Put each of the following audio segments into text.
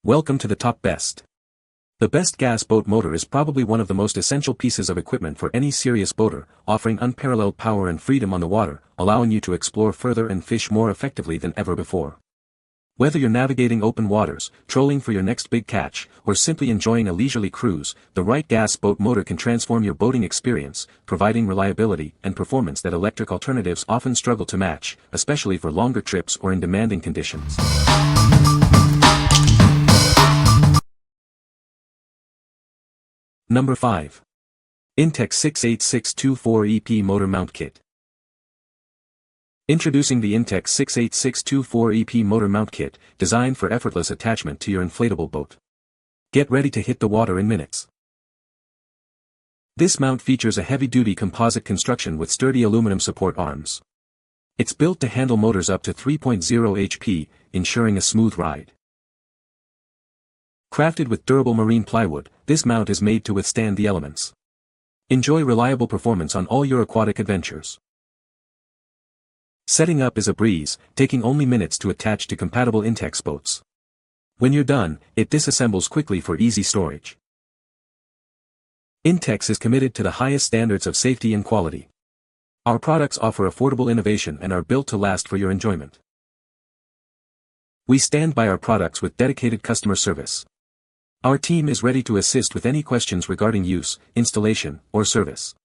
Welcome to the Top Best. The best gas boat motor is probably one of the most essential pieces of equipment for any serious boater, offering unparalleled power and freedom on the water, allowing you to explore further and fish more effectively than ever before. Whether you're navigating open waters, trolling for your next big catch, or simply enjoying a leisurely cruise, the right gas boat motor can transform your boating experience, providing reliability and performance that electric alternatives often struggle to match, especially for longer trips or in demanding conditions. Number 5. INTEX 68624EP Motor Mount Kit. Introducing the INTEX 68624EP Motor Mount Kit, designed for effortless attachment to your inflatable boat. Get ready to hit the water in minutes. This mount features a heavy-duty composite construction with sturdy aluminum support arms. It's built to handle motors up to 3.0 HP, ensuring a smooth ride. Crafted with durable marine plywood, this mount is made to withstand the elements. Enjoy reliable performance on all your aquatic adventures. Setting up is a breeze, taking only minutes to attach to compatible INTEX boats. When you're done, it disassembles quickly for easy storage. INTEX is committed to the highest standards of safety and quality. Our products offer affordable innovation and are built to last for your enjoyment. We stand by our products with dedicated customer service. Our team is ready to assist with any questions regarding use, installation, or service.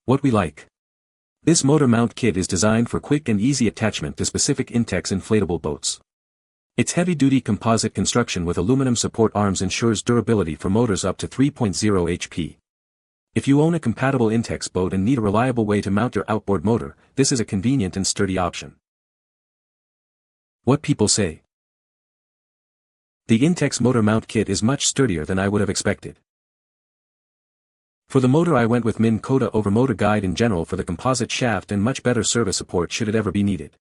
What we like. This motor mount kit is designed for quick and easy attachment to specific INTEX inflatable boats. Its heavy-duty composite construction with aluminum support arms ensures durability for motors up to 3.0 HP. If you own a compatible INTEX boat and need a reliable way to mount your outboard motor, this is a convenient and sturdy option. What people say. The INTEX motor mount kit is much sturdier than I would have expected. For the motor I went with Minn Kota over Motor Guide in general for the composite shaft and much better service support should it ever be needed.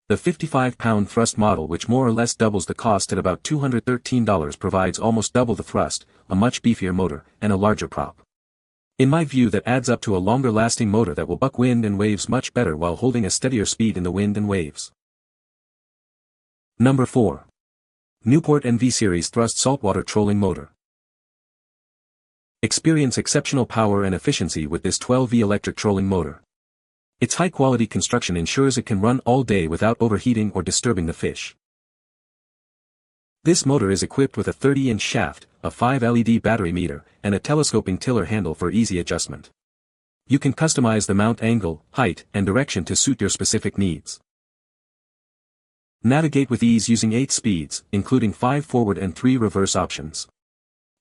The 55-pound thrust model, which more or less doubles the cost at about $213, provides almost double the thrust, a much beefier motor, and a larger prop. In my view, that adds up to a longer-lasting motor that will buck wind and waves much better while holding a steadier speed in the wind and waves. Number 4. Newport NV Series Thrust Saltwater Trolling Motor. Experience exceptional power and efficiency with this 12V electric trolling motor. Its high-quality construction ensures it can run all day without overheating or disturbing the fish. This motor is equipped with a 30-inch shaft, a 5 LED battery meter, and a telescoping tiller handle for easy adjustment. You can customize the mount angle, height, and direction to suit your specific needs. Navigate with ease using 8 speeds, including 5 forward and 3 reverse options.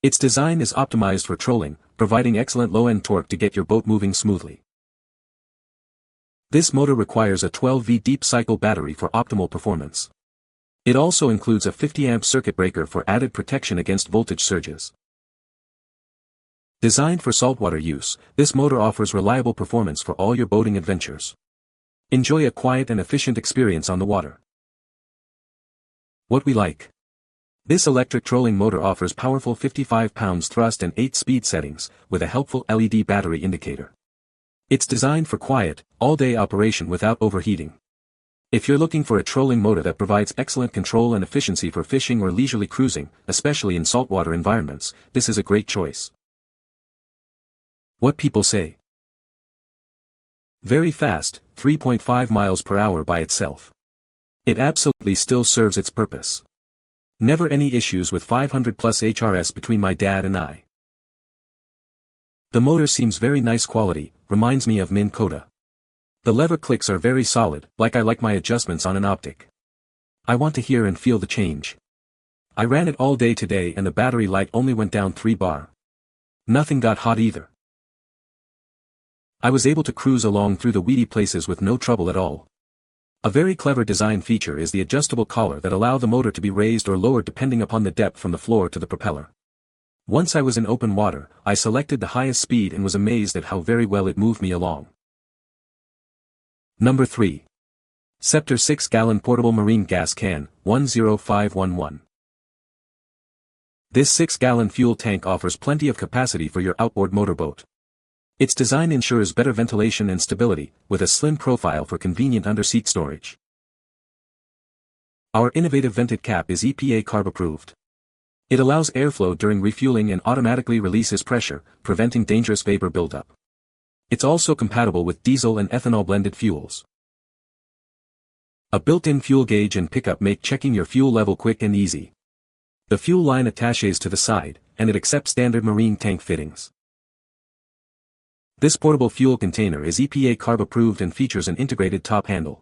Its design is optimized for trolling, providing excellent low-end torque to get your boat moving smoothly. This motor requires a 12V deep cycle battery for optimal performance. It also includes a 50-amp circuit breaker for added protection against voltage surges. Designed for saltwater use, this motor offers reliable performance for all your boating adventures. Enjoy a quiet and efficient experience on the water. What we like. This electric trolling motor offers powerful 55 pounds thrust and 8 speed settings, with a helpful LED battery indicator. It's designed for quiet, all-day operation without overheating. If you're looking for a trolling motor that provides excellent control and efficiency for fishing or leisurely cruising, especially in saltwater environments, this is a great choice. What people say. Very fast, 3.5 miles per hour by itself. It absolutely still serves its purpose. Never any issues with 500 plus HRS between my dad and I. The motor seems very nice quality, reminds me of Minn Kota. The lever clicks are very solid, like I like my adjustments on an optic. I want to hear and feel the change. I ran it all day today and the battery light only went down 3 bar. Nothing got hot either. I was able to cruise along through the weedy places with no trouble at all. A very clever design feature is the adjustable collar that allow the motor to be raised or lowered depending upon the depth from the floor to the propeller. Once I was in open water, I selected the highest speed and was amazed at how very well it moved me along. Number 3. Scepter 6-gallon Portable Marine Gas Can, 10511. This 6-gallon fuel tank offers plenty of capacity for your outboard motorboat. Its design ensures better ventilation and stability, with a slim profile for convenient under-seat storage. Our innovative vented cap is EPA CARB approved. It allows airflow during refueling and automatically releases pressure, preventing dangerous vapor buildup. It's also compatible with diesel and ethanol blended fuels. A built-in fuel gauge and pickup make checking your fuel level quick and easy. The fuel line attaches to the side, and it accepts standard marine tank fittings. This portable fuel container is EPA CARB approved and features an integrated top handle.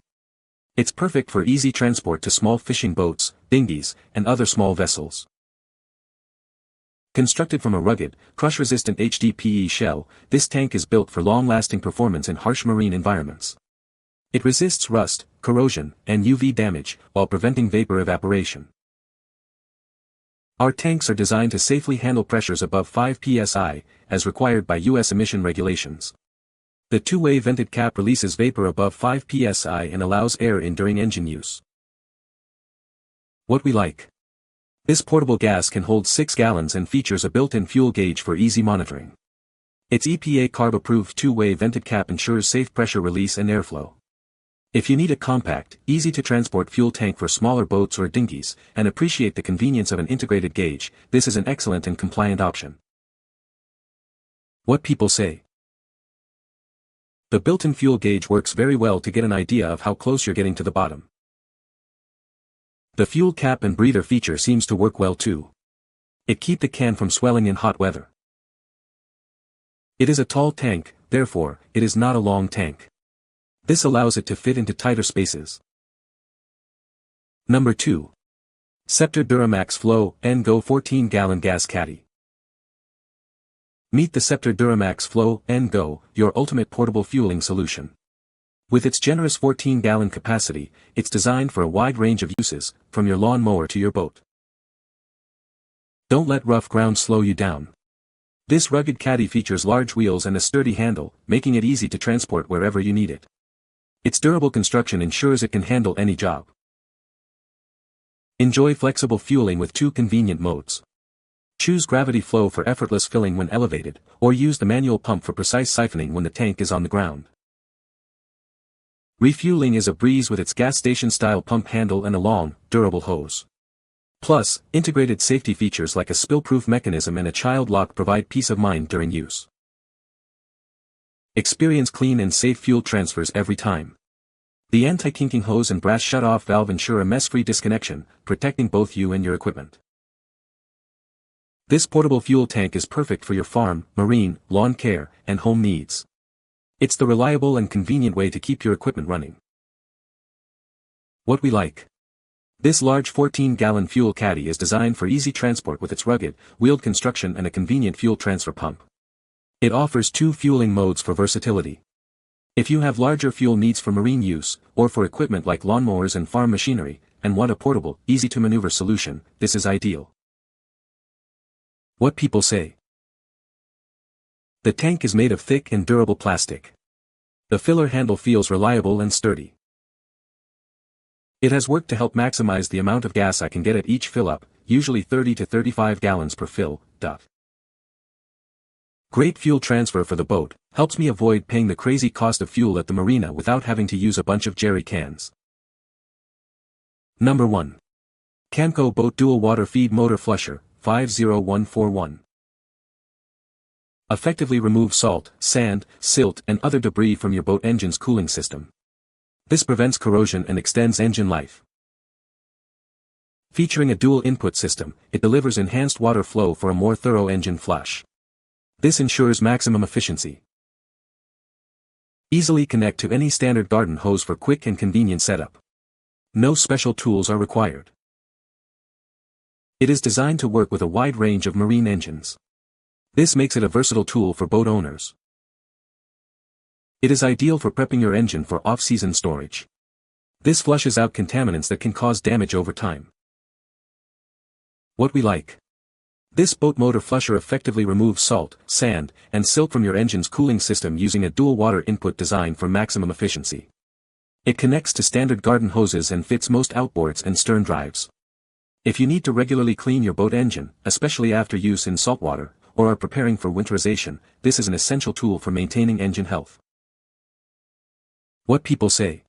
It's perfect for easy transport to small fishing boats, dinghies, and other small vessels. Constructed from a rugged, crush-resistant HDPE shell, this tank is built for long-lasting performance in harsh marine environments. It resists rust, corrosion, and UV damage, while preventing vapor evaporation. Our tanks are designed to safely handle pressures above 5 psi, as required by U.S. emission regulations. The two-way vented cap releases vapor above 5 psi and allows air in during engine use. What we like. This portable gas can hold 6 gallons and features a built-in fuel gauge for easy monitoring. Its EPA CARB-approved two-way vented cap ensures safe pressure release and airflow. If you need a compact, easy-to-transport fuel tank for smaller boats or dinghies, and appreciate the convenience of an integrated gauge, this is an excellent and compliant option. What people say. The built-in fuel gauge works very well to get an idea of how close you're getting to the bottom. The fuel cap and breather feature seems to work well too. It keeps the can from swelling in hot weather. It is a tall tank, therefore, it is not a long tank. This allows it to fit into tighter spaces. Number 2. Scepter Duramax Flow & Go 14-gallon gas caddy. Meet the Scepter Duramax Flow & Go, your ultimate portable fueling solution. With its generous 14-gallon capacity, it's designed for a wide range of uses, from your lawn mower to your boat. Don't let rough ground slow you down. This rugged caddy features large wheels and a sturdy handle, making it easy to transport wherever you need it. Its durable construction ensures it can handle any job. Enjoy flexible fueling with 2 convenient modes. Choose gravity flow for effortless filling when elevated, or use the manual pump for precise siphoning when the tank is on the ground. Refueling is a breeze with its gas station-style pump handle and a long, durable hose. Plus, integrated safety features like a spill-proof mechanism and a child lock provide peace of mind during use. Experience clean and safe fuel transfers every time. The anti-kinking hose and brass shut-off valve ensure a mess-free disconnection, protecting both you and your equipment. This portable fuel tank is perfect for your farm, marine, lawn care, and home needs. It's the reliable and convenient way to keep your equipment running. What we like. This large 14-gallon fuel caddy is designed for easy transport with its rugged, wheeled construction and a convenient fuel transfer pump. It offers 2 fueling modes for versatility. If you have larger fuel needs for marine use, or for equipment like lawnmowers and farm machinery, and want a portable, easy-to-maneuver solution, this is ideal. What people say. The tank is made of thick and durable plastic. The filler handle feels reliable and sturdy. It has worked to help maximize the amount of gas I can get at each fill-up, usually 30 to 35 gallons per fill. Great fuel transfer for the boat, helps me avoid paying the crazy cost of fuel at the marina without having to use a bunch of jerry cans. Number 1. Camco Boat Dual Water Feed Motor Flusher, 50141. Effectively remove salt, sand, silt and other debris from your boat engine's cooling system. This prevents corrosion and extends engine life. Featuring a dual input system, it delivers enhanced water flow for a more thorough engine flush. This ensures maximum efficiency. Easily connect to any standard garden hose for quick and convenient setup. No special tools are required. It is designed to work with a wide range of marine engines. This makes it a versatile tool for boat owners. It is ideal for prepping your engine for off-season storage. This flushes out contaminants that can cause damage over time. What we like. This boat motor flusher effectively removes salt, sand, and silt from your engine's cooling system using a dual water input designed for maximum efficiency. It connects to standard garden hoses and fits most outboards and stern drives. If you need to regularly clean your boat engine, especially after use in saltwater, or are preparing for winterization, this is an essential tool for maintaining engine health. What people say.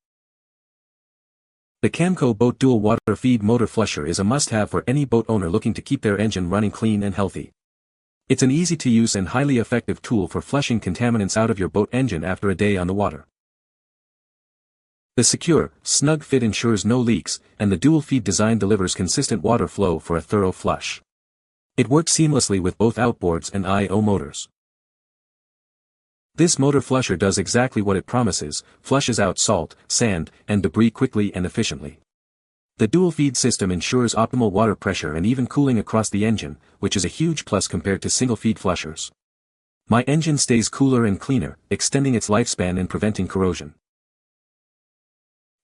The Camco Boat Dual Water Feed Motor Flusher is a must-have for any boat owner looking to keep their engine running clean and healthy. It's an easy-to-use and highly effective tool for flushing contaminants out of your boat engine after a day on the water. The secure, snug fit ensures no leaks, and the dual feed design delivers consistent water flow for a thorough flush. It works seamlessly with both outboards and IO motors. This motor flusher does exactly what it promises, flushes out salt, sand, and debris quickly and efficiently. The dual feed system ensures optimal water pressure and even cooling across the engine, which is a huge plus compared to single feed flushers. My engine stays cooler and cleaner, extending its lifespan and preventing corrosion.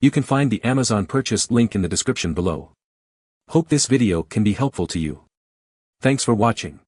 You can find the Amazon purchase link in the description below. Hope this video can be helpful to you. Thanks for watching.